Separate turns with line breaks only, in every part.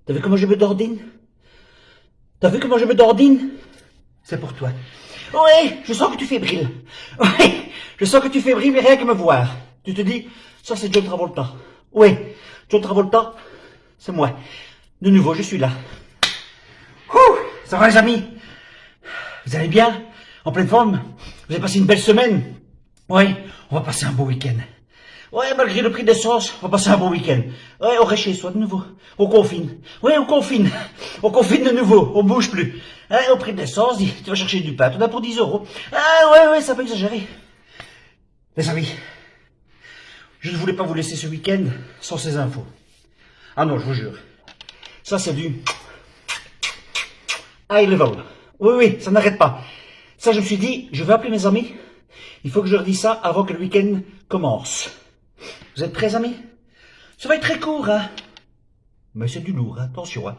T'as vu comment je me dordine? T'as vu comment je me dordine? C'est pour toi. Oui, je sens que tu fébriles. Oui, je sens que tu fébriles, mais rien que me voir. Tu te dis, ça c'est John Travolta. Oui, John Travolta, c'est moi. De nouveau, je suis là. Ouh, ça va les amis? Vous allez bien? En pleine forme? Vous avez passé une belle semaine? Oui, on va passer un beau week-end. Ouais, malgré le prix de l'essence, on va passer un bon week-end. Ouais, on reste chez soi de nouveau. On confine. Ouais, on confine. On confine de nouveau. On bouge plus. Ouais, au prix de l'essence, tu vas chercher du pain. Tu en as pour 10 euros. Ah, ouais, ça peut exagérer. Les amis, je ne voulais pas vous laisser ce week-end sans ces infos. Ah non, je vous jure. Ça, c'est du high level. Oui, ça n'arrête pas. Ça, je me suis dit, je vais appeler mes amis. Il faut que je leur dise ça avant que le week-end commence. Vous êtes prêts, amis? Ça va être très court, hein? Mais c'est du lourd, hein? Attention, hein?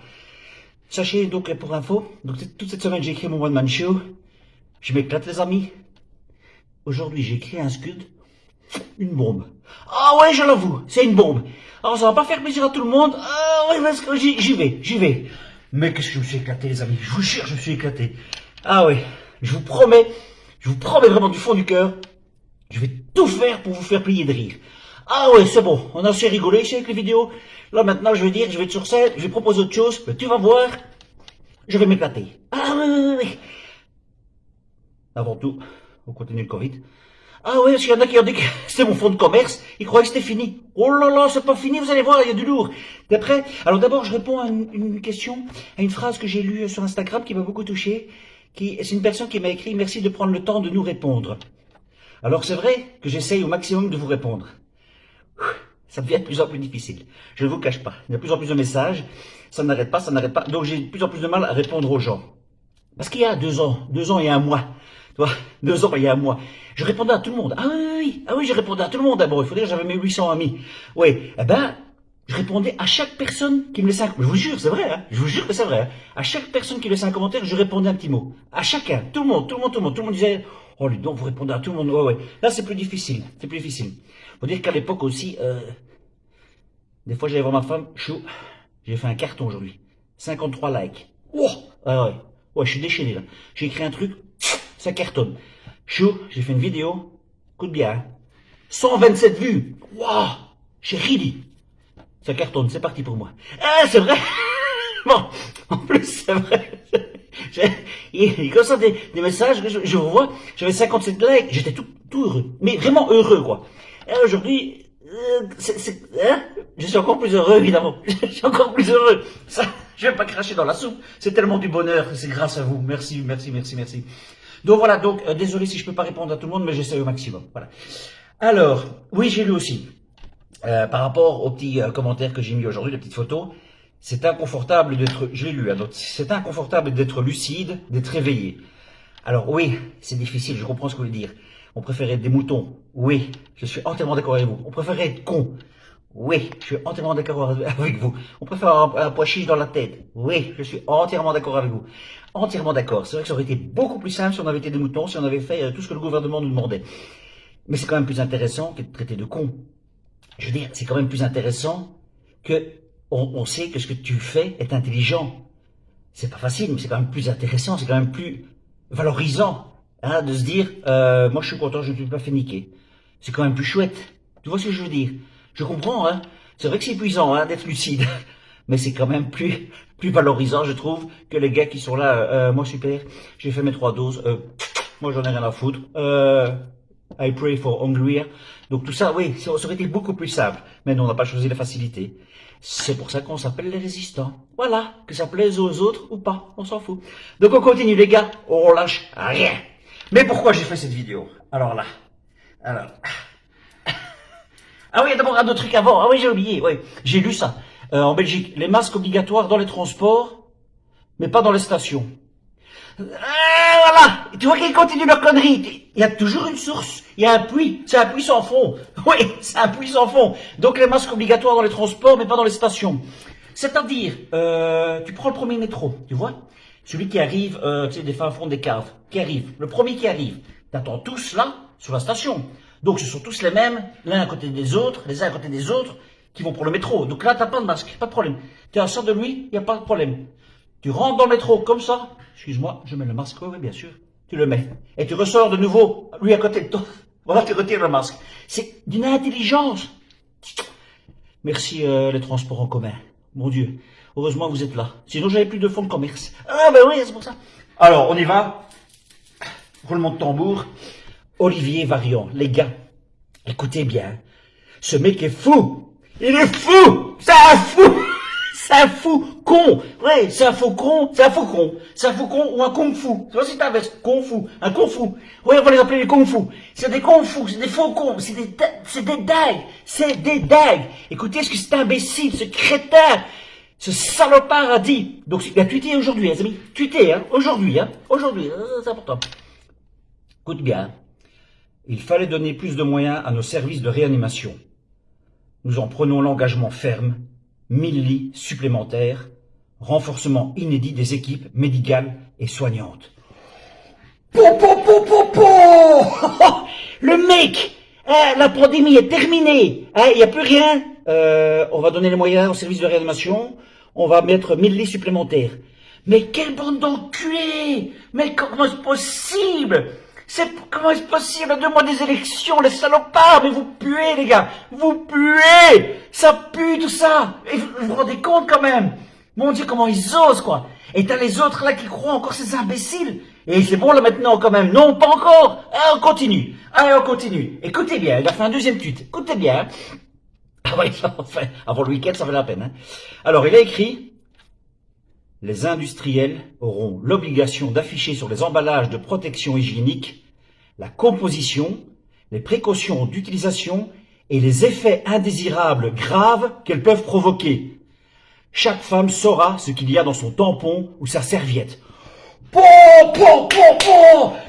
Sachez donc, pour info, donc toute cette semaine, j'ai écrit mon one-man show. Je m'éclate, les amis. Aujourd'hui, j'ai écrit un scud. Une bombe. Ah ouais, je l'avoue, c'est une bombe. Alors, ça va pas faire plaisir à tout le monde. Ah ouais, parce que j'y vais. Mais qu'est-ce que je me suis éclaté, les amis? Je vous jure, je me suis éclaté. Ah ouais, je vous promets vraiment du fond du cœur, je vais tout faire pour vous faire plier de rire. Ah ouais, c'est bon, on a assez rigolé ici avec les vidéos. Là maintenant, je vais être sur scène, je vais proposer autre chose, mais tu vas voir, je vais m'éclater. Ah oui. Avant tout, on continue le Covid. Ah oui, parce qu'il y en a qui ont dit que c'était mon fonds de commerce, ils croyaient que c'était fini. Oh là là, c'est pas fini, vous allez voir, il y a du lourd. T'es prêt? Alors d'abord, je réponds à une question, à une phrase que j'ai lue sur Instagram qui m'a beaucoup touché. C'est une personne qui m'a écrit « Merci de prendre le temps de nous répondre ». Alors c'est vrai que j'essaye au maximum de vous répondre. Ça devient de plus en plus difficile. Je ne vous cache pas. Il y a de plus en plus de messages. Ça n'arrête pas. Donc j'ai de plus en plus de mal à répondre aux gens. Parce qu'il y a 2 ans et 1 mois, tu vois, 2 ans et 1 mois, je répondais à tout le monde. Ah oui, je répondais à tout le monde. Bon, il faut dire que j'avais mes 800 amis. Oui, je répondais à chaque personne qui me laissait un commentaire. Je vous jure, c'est vrai, hein. Je vous jure que c'est vrai. Hein. À chaque personne qui laissait un commentaire, je répondais un petit mot. À chacun. Tout le monde disait, oh, lui, donc, vous répondez à tout le monde. Ouais. Là, c'est plus difficile. Faut dire qu'à l'époque aussi, des fois, j'allais voir ma femme, chou, j'ai fait un carton aujourd'hui. 53 likes. Oh, ouais, je suis déchaîné, là. J'ai écrit un truc, ça cartonne. Chou, j'ai fait une vidéo, coup de bien, hein. 127 vues. Waouh, j'ai ri. Ça cartonne, c'est parti pour moi. Ah, c'est vrai. Bon, en plus, c'est vrai. Il comme ça des messages que je vous vois. J'avais 57 likes, j'étais tout heureux. Mais vraiment heureux, quoi. Et aujourd'hui, hein, je suis encore plus heureux, évidemment. Je suis encore plus heureux. Ça, je vais pas cracher dans la soupe. C'est tellement du bonheur, c'est grâce à vous. Merci. Donc voilà, désolé si je peux pas répondre à tout le monde, mais j'essaie au maximum. Voilà. Alors, oui, j'ai lu aussi. Par rapport aux petits commentaires que j'ai mis aujourd'hui, les petites photos, c'est inconfortable d'être, je l'ai lu, hein, c'est inconfortable d'être lucide, d'être réveillé. Alors oui, c'est difficile, je comprends ce que vous voulez dire. On préférait être des moutons, oui, je suis entièrement d'accord avec vous. On préférait être con, oui, je suis entièrement d'accord avec vous. On préfère un pois chiche dans la tête, oui, je suis entièrement d'accord avec vous. Entièrement d'accord, c'est vrai que ça aurait été beaucoup plus simple si on avait été des moutons, si on avait fait tout ce que le gouvernement nous demandait. Mais c'est quand même plus intéressant que de traiter de con. Je veux dire, c'est quand même plus intéressant que on sait que ce que tu fais est intelligent. C'est pas facile, mais c'est quand même plus intéressant, c'est quand même plus valorisant, hein, de se dire, moi je suis content, je ne me suis pas fait niquer. C'est quand même plus chouette. Tu vois ce que je veux dire? Je comprends, hein. C'est vrai que c'est épuisant, hein, d'être lucide, mais c'est quand même plus valorisant, je trouve, que les gars qui sont là, moi super, j'ai fait mes 3 doses, moi j'en ai rien à foutre, I pray for Hungary. Donc tout ça, oui, ça aurait été beaucoup plus simple. Mais non, on n'a pas choisi la facilité. C'est pour ça qu'on s'appelle les résistants. Voilà, que ça plaise aux autres ou pas, on s'en fout. Donc on continue les gars, on lâche rien. Mais pourquoi j'ai fait cette vidéo? Alors là, ah oui, d'abord un autre truc avant. Ah oui, j'ai oublié, oui. J'ai lu ça. En Belgique, les masques obligatoires dans les transports, mais pas dans les stations. Voilà, tu vois qu'ils continuent leur connerie. Il y a toujours une source Il y a un puits, c'est un puits sans fond. Oui, c'est un puits sans fond. Donc les masques obligatoires dans les transports, mais pas dans les stations. C'est-à-dire, tu prends le premier métro, tu vois, celui qui arrive, tu sais, des fins fonds des caves, qui arrive, le premier qui arrive. T'attends tous là, sur la station. Donc ce sont tous les mêmes, l'un à côté des autres, les uns à côté des autres, qui vont pour le métro. Donc là, t'as pas de masque, pas de problème. Tu es à ça de lui, il n'y a pas de problème. Tu rentres dans le métro comme ça, excuse-moi, je mets le masque, oui, bien sûr, tu le mets. Et tu ressors de nouveau, lui à côté de toi. Voilà, tu retires le masque. C'est d'une intelligence. Merci les transports en commun. Mon Dieu, heureusement vous êtes là. Sinon j'avais plus de fonds de commerce. Ah ben oui, c'est pour ça. Alors, on y va. Roulement de tambour. Olivier Variant, les gars, écoutez bien. Ce mec est fou. Il est fou. C'est un fou. C'est un fou con. Ouais, c'est un faux con. C'est un faux con. C'est un faux con ou un kung fu. Tu vois, c'est inverse. Kung fu. Un kung fu. Ouais, on va les appeler les kung fu. C'est des kung fu. C'est des faux cons. C'est des dagues. C'est des dagues. Écoutez ce que cet imbécile, ce crétin, ce salopard a dit. Donc, il a tweeté aujourd'hui, les amis. Tweeté, hein. Aujourd'hui, hein. Aujourd'hui. C'est important. Écoute bien. Il fallait donner plus de moyens à nos services de réanimation. Nous en prenons l'engagement ferme. 1000 lits supplémentaires, renforcement inédit des équipes médicales et soignantes. Le mec, la pandémie est terminée, il n'y a plus rien. On va donner les moyens au service de réanimation, on va mettre 1000 lits supplémentaires. Mais quelle bande d'enculés! Mais comment est-ce possible? Comment est-ce possible à 2 mois des élections, les salopards? Mais vous puez, les gars! Vous puez! Ça pue, tout ça! Et vous vous rendez compte, quand même? Mon Dieu, comment ils osent, quoi! Et t'as les autres, là, qui croient encore ces imbéciles! Et c'est bon, là, maintenant, quand même? Non, pas encore! Ah, on continue! Allez, on continue! Écoutez bien, il a fait un deuxième tweet. Écoutez bien! Ah oui, enfin, avant le week-end, ça valait la peine, hein. Alors, il a écrit... Les industriels auront l'obligation d'afficher sur les emballages de protection hygiénique la composition, les précautions d'utilisation et les effets indésirables graves qu'elles peuvent provoquer. Chaque femme saura ce qu'il y a dans son tampon ou sa serviette.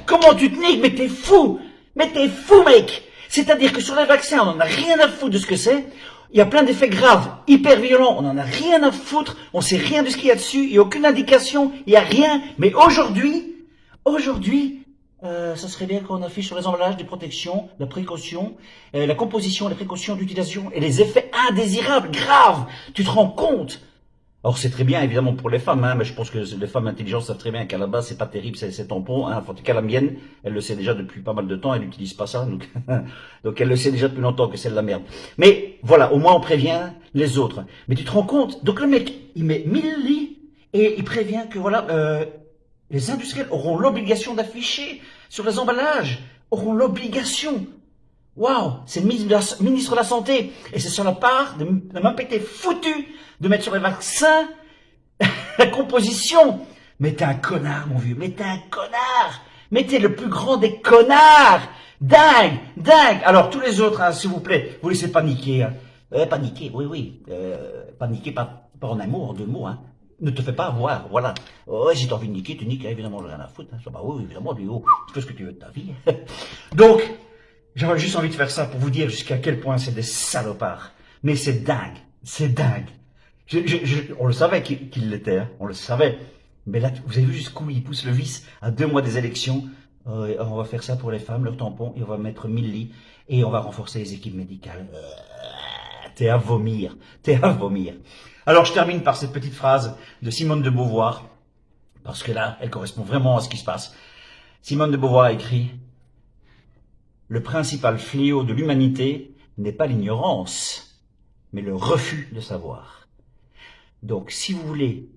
Comment tu te niques? Mais t'es fou! Mais t'es fou, mec! C'est-à-dire que sur les vaccins, on n'en a rien à foutre de ce que c'est. Il y a plein d'effets graves, hyper violents, on n'en a rien à foutre, on sait rien de ce qu'il y a dessus, il n'y a aucune indication, il n'y a rien. Mais aujourd'hui, ça serait bien qu'on affiche sur les emballages des protections, la précaution, la composition, les précautions d'utilisation et les effets indésirables, graves. Tu te rends compte? Alors c'est très bien évidemment pour les femmes, hein, mais je pense que les femmes intelligentes savent très bien qu'à la base c'est pas terrible ces tampons. Hein. En tout cas la mienne, elle le sait déjà depuis pas mal de temps, elle n'utilise pas ça, donc elle le sait déjà depuis longtemps que c'est de la merde. Mais voilà, au moins on prévient les autres. Mais tu te rends compte? Donc le mec, il met 1000 lits et il prévient que voilà, les industriels auront l'obligation d'afficher sur les emballages, auront l'obligation. Waouh, c'est le ministre de la Santé. Et c'est sur la part de même pas été foutu de mettre sur les vaccins la composition. Mais t'es un connard, mon vieux. Mais t'es un connard. Mais t'es le plus grand des connards. Dingue, dingue. Alors, tous les autres, hein, s'il vous plaît, vous laissez paniquer. Hein. Paniquer, oui. Paniquer, pas en un mot, en 2 mots. Hein. Ne te fais pas avoir, voilà. Oh, si t'as envie de niquer, tu niques. Évidemment, j'ai rien à foutre. Hein. Bah oui, évidemment, tu fais ce que tu veux de ta vie. Donc... J'avais juste envie de faire ça pour vous dire jusqu'à quel point c'est des salopards. Mais c'est dingue. C'est dingue. On le savait qu'il l'était. Hein, on le savait. Mais là, vous avez vu jusqu'où il pousse le vice à 2 mois des élections. On va faire ça pour les femmes, leurs tampons. Et on va mettre 1000 lits. Et on va renforcer les équipes médicales. T'es à vomir. T'es à vomir. Alors, je termine par cette petite phrase de Simone de Beauvoir. Parce que là, elle correspond vraiment à ce qui se passe. Simone de Beauvoir a écrit... Le principal fléau de l'humanité n'est pas l'ignorance, mais le refus de savoir. Donc, si vous voulez,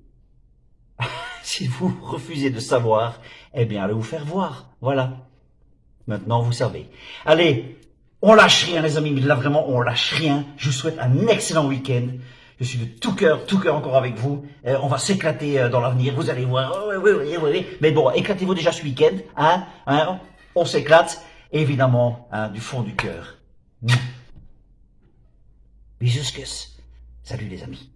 si vous refusez de savoir, eh bien, allez vous faire voir. Voilà. Maintenant, vous savez. Allez, on lâche rien, les amis, mais là, vraiment, on lâche rien. Je vous souhaite un excellent week-end. Je suis de tout cœur encore avec vous. On va s'éclater dans l'avenir, vous allez voir. Oui. Mais bon, éclatez-vous déjà ce week-end. Hein, on s'éclate. Évidemment, hein, du fond du cœur. Bisous, salut les amis.